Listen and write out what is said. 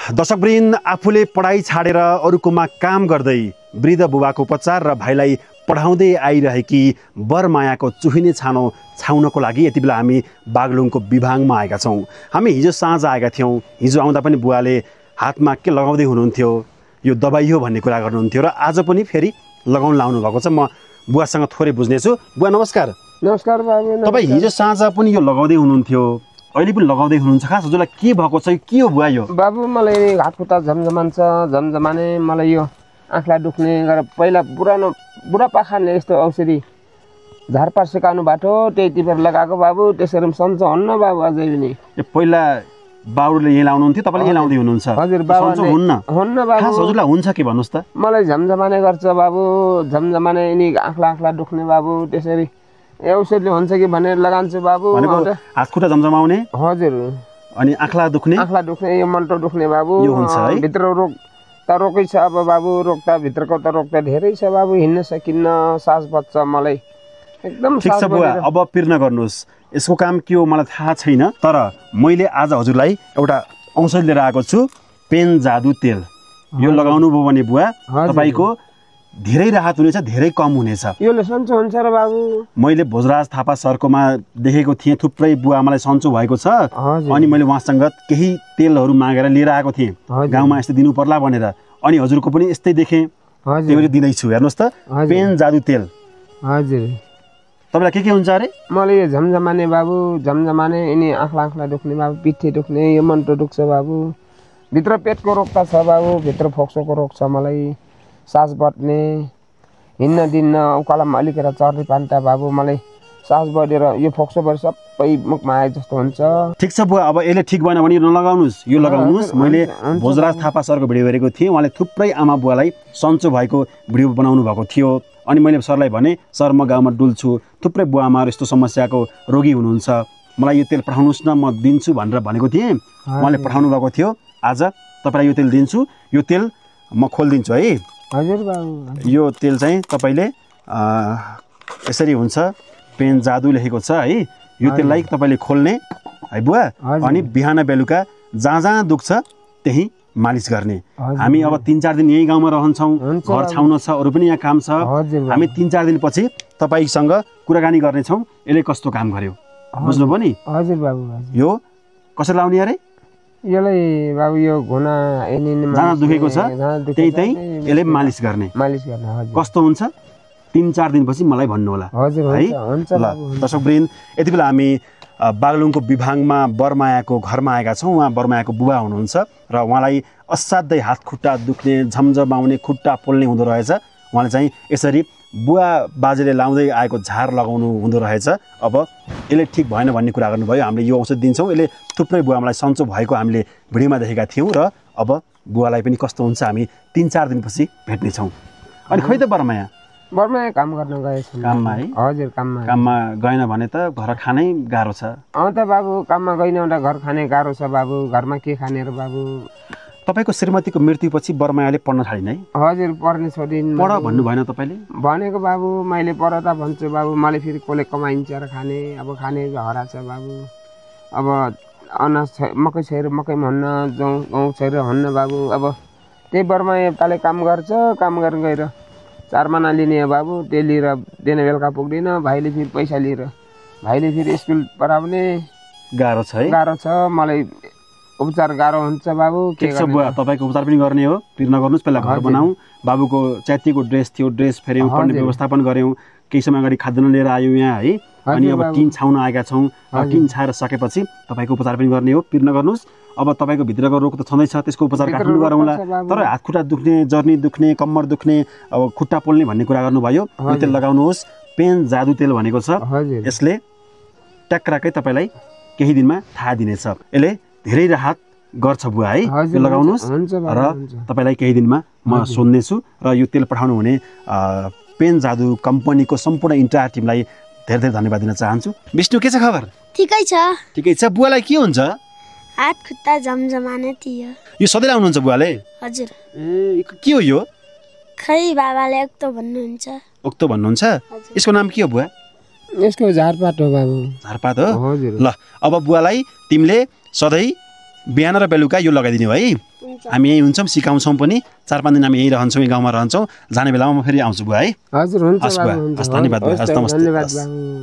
दर्शकवृन्द, आफूले पढाइ छाडेर अरूकोमा काम गर्दै वृद्ध बुबाको उपचार र भाइलाई पढाउँदै आइरहेकी बरमायाको चुहिने छानो छाउनको लागि यति बेला हामी बागलुङको विभागमा आएका छौँ। हामी हिजो साँझ आएका थियौँ। हिजो आउँदा पनि बुवाले हातमा के लगाउँदै हुनुहुन्थ्यो, यो दबाई हो भन्ने कुरा गर्नुहुन्थ्यो र आज पनि फेरि लगाउन लाउनु भएको छ। म बुवासँग थोरै बुझ्नेछु। बुवा नमस्कार। नमस्कार बाबु। तपाईँ हिजो साँझ पनि यो लगाउँदै हुनुहुन्थ्यो, अहिले पनि लगाउँदै हुनुहुन्छ। खास हजुरलाई के भएको छ, के हो बुवा यो? बाबु मलाई हात खुट्टा झमझमान छ, झमझमाने। मलाई यो आँखलाई दुख्ने गरेर पहिला बुढापाखाले यस्तो औषधि झारपात सिकाउनु बाटो त्यही टिपेर लगाएको बाबु। त्यसरी सन्चो हुन्न बाबु अझै पनि। पहिला बाबुले यही लाउनुहुन्थ्यो, तपाईँले यही लाउँदै हुनुहुन्छ? हजुर बाबु। हुन्न बाबु। खास हजुरलाई हुन्छ के भन्नुहोस् त? मलाई झमझमाने गर्छ बाबु, झमझमाने नि आँखला दुख्ने बाबु। त्यसरी औषधले हुन्छ कि भनेर लगान्छु बाबु। हात खुट्टा झमझमाउने? हजुर। अनि आँखला दुख्ने? आँखला दुख्ने, यो मन्टो दुख्ने बाबु। यो हुन्छ है? भित्र रोग त रोगै छ अब बाबु। रोग त भित्रको त रोग त धेरै छ बाबु। हिँड्न सकिन्न, सास बज्छ मलाई एकदम। ठिक छ बुवा, अब पिर नगर्नुहोस्। यसको काम के हो मलाई थाहा छैन, तर मैले आज हजुरलाई एउटा औषधि लिएर आएको छु, पेन जादु तेल। यो लगाउनु भयो भने बुवा तपाईँको धेरै राहत हुनेछ, धेरै कम हुनेछ। योले सन्चो हुन्छ र बाबु? मैले भोजराज थापा सरकोमा देखेको थिएँ, थुप्रै बुवा मलाई सन्चो भएको छ। अनि मैले उहाँसँग केही तेलहरू मागेर लिएर आएको थिएँ, गाउँमा यस्तै दिनु पर्ला भनेर। अनि हजुरको पनि यस्तै देखेँ, त्यही दिँदैछु। हेर्नुहोस् त, पेन जादु तेल। हजुर। तपाईँलाई के हुन्छ अरे? मलाई यो झमझमाने बाबु, झमझमाने, यिनी आँखला दुख्ने बाबु, पिठी दुख्ने, यो मन्टो दुख्छ बाबु। भित्र पेटको रोग त छ बाबु, भित्र फोक्सोको रोग छ मलाई, सास बट्ने, हिँड्न दिन्न, उकालोमा अलिकति चर्ने पान्ता बाबु। मलाई सास बढेर यो फोक्सो भएर सबै मुखमा आए जस्तो हुन्छ। ठिक छ बुवा, अब यसले ठिक भएन भने यो नलगाउनुहोस्, यो लगाउनुहोस्। मैले भोजराज थापा सरको भिडियो हेरेको थिएँ, उहाँले थुप्रै आमा बुवालाई सन्चो भएको भिडियो बनाउनु भएको थियो। अनि मैले सरलाई भने, सर म गाउँमा डुल्छु, थुप्रै बुवा आमाहरू यस्तो समस्याको रोगी हुनुहुन्छ, मलाई यो तेल पठाउनुहोस् न, म दिन्छु भनेर भनेको थिएँ। उहाँले पठाउनु भएको थियो। आज तपाईँलाई यो तेल दिन्छु। यो तेल म खोलिदिन्छु है। हजुर बाबु। यो तेल चाहिँ तपाईँले यसरी हुन्छ, पेन जादु लेखेको छ है। यो तेललाई तपाईँले खोल्ने है बुवा, अनि बिहान बेलुका जहाँ जहाँ दुख्छ त्यही मालिस गर्ने। हामी अब 3-4 दिन यही गाउँमा रहन्छौँ, घर छाउन छ, अरू पनि यहाँ काम छ। हामी 3-4 दिनपछि तपाईँसँग कुराकानी गर्नेछौँ, यसले कस्तो काम गर्यो, बुझ्नुभयो नि? हजुर बाबु। यो कसरी लाउने अरे? यसलाई बाबु यो घुना जहाँ दुखेको छ त्यही यसले मालिस गर्ने। कस्तो हुन्छ 3-4 दिनपछि मलाई भन्नु होला है। ल दर्शकवृन्द, यति बेला हामी बागलुङको विभागमा बरमायाको घरमा आएका छौँ। उहाँ बरमायाको बुबा हुनुहुन्छ र उहाँलाई असाध्यै हात खुट्टा दुख्ने, झमझमाउने, खुट्टा पोल्ने हुँदो रहेछ। उहाँले चाहिँ यसरी बुवा बाजेले लाउँदै आएको झार लगाउनु हुँदो रहेछ। अब यसले ठिक भएन भन्ने कुरा गर्नुभयो। हामीले यो औषधि दिन्छौँ, यसले थुप्रै बुवालाई सन्चो भएको हामीले भिडियोमा देखेका थियौँ। र अब बुवालाई पनि कस्तो हुन्छ हामी 3-4 दिनपछि भेट्नेछौँ। अनि खोइ त बरमाया काम गर्न गएछ काममा है? हजुर, काममा गएन भने त घर खानै गाह्रो छ। त बाबु, काममा गएन भने घर खाने गाह्रो छ बाबु। घरमा के खाने र बाबु? तपाईँको श्रीमतीको मृत्युपछि बरमायाले पढ्न थालिन् है? हजुर, पढ्ने छोडिन्। पढ भन्नु भएन तपाईँले? भनेको बाबु, मैले पढ त भन्छु बाबु। मैले फेरि कसले कमाइन्छ र खाने, अब खाने हरा छ बाबु। अब अनाज मकै छैर मकैमा हुन्न, गहुँ छैर हुन्न बाबु। अब त्यही बरमाया ताले काम गर्छ, काम गरेर गएर 4 महिना लिने बाबु। त्यो लिएर दिन बेलुका पुग्दैन। भाइले फेरि पैसा लिएर भाइले फेरि स्कुल पढाउने, गाह्रो छ है? गाह्रो छ। मलाई उपचार गाह्रो हुन्छ बाबु। ठिक छ बुवा, तपाईँको उपचार पनि गर्ने हो, पिर नगर्नुहोस्। पहिला घर बनाऊँ। बाबुको च्यातिको ड्रेस थियो, ड्रेस फेर्यौँ, पढ्ने व्यवस्थापन गऱ्यौँ। केही समय अगाडि खाद्यान्न लिएर आयौँ यहाँ है। अनि अब टिन छाउन आएका छौँ। टिन छाएर सकेपछि तपाईँको उपचार पनि गर्ने हो, पिर नगर्नुहोस्। अब तपाईँको भित्रको रोग त छँदैछ, त्यसको उपचार काठमाडौँ गरौँला। तर हात खुट्टा दुख्ने, जर्नी दुख्ने, कम्मर दुख्ने, अब खुट्टा पोल्ने भन्ने कुरा गर्नुभयो। यो तेल लगाउनुहोस्, पेन जादु तेल भनेको छ। यसले ट्याक्राकै तपाईँलाई केही दिनमा थाहा दिनेछ। यसले धेरै राहत गर्छ बुवा है। यो लगाउनुहोस् र तपाईँलाई केही दिनमा म सोध्नेछु। र यो तेल पठाउनु हुने पेन जादु कम्पनीको सम्पूर्ण इन्टायर टिमलाई धेरै धेरै धन्यवाद दिन चाहन्छु। विष्णु, के छ खबर? ठिकै छ। ठिकै छ। बुवालाई के हुन्छ? हात खुट्टा झमझमाने थियो। यो सधैँ लाउनुहुन्छ बुवाले? हजुर। के हो यो? खै बाबाले ओक्तो भन्नुहुन्छ। ओक्तो भन्नुहुन्छ? यसको नाम के हो बुवा? यसको झारपात हो बाबु। झारपात हो? ल अब बुवालाई तिमीले सधैँ बिहान र बेलुका यो लगाइदिने है। हुन्छ हामी यहीँ हुन्छौँ सिकाउँछौँ पनि 4-5 दिन हामी यहीँ रहन्छौँ यही गाउँमा रहन्छौँ जाने बेलामा म फेरि आउँछु बुवा है हजुर हुन्छ हस् बुवा बाबु हुन्छ हस् धन्यवाद बुवा हस् हस् नमस्ते धन्यवाद हस्। बाबु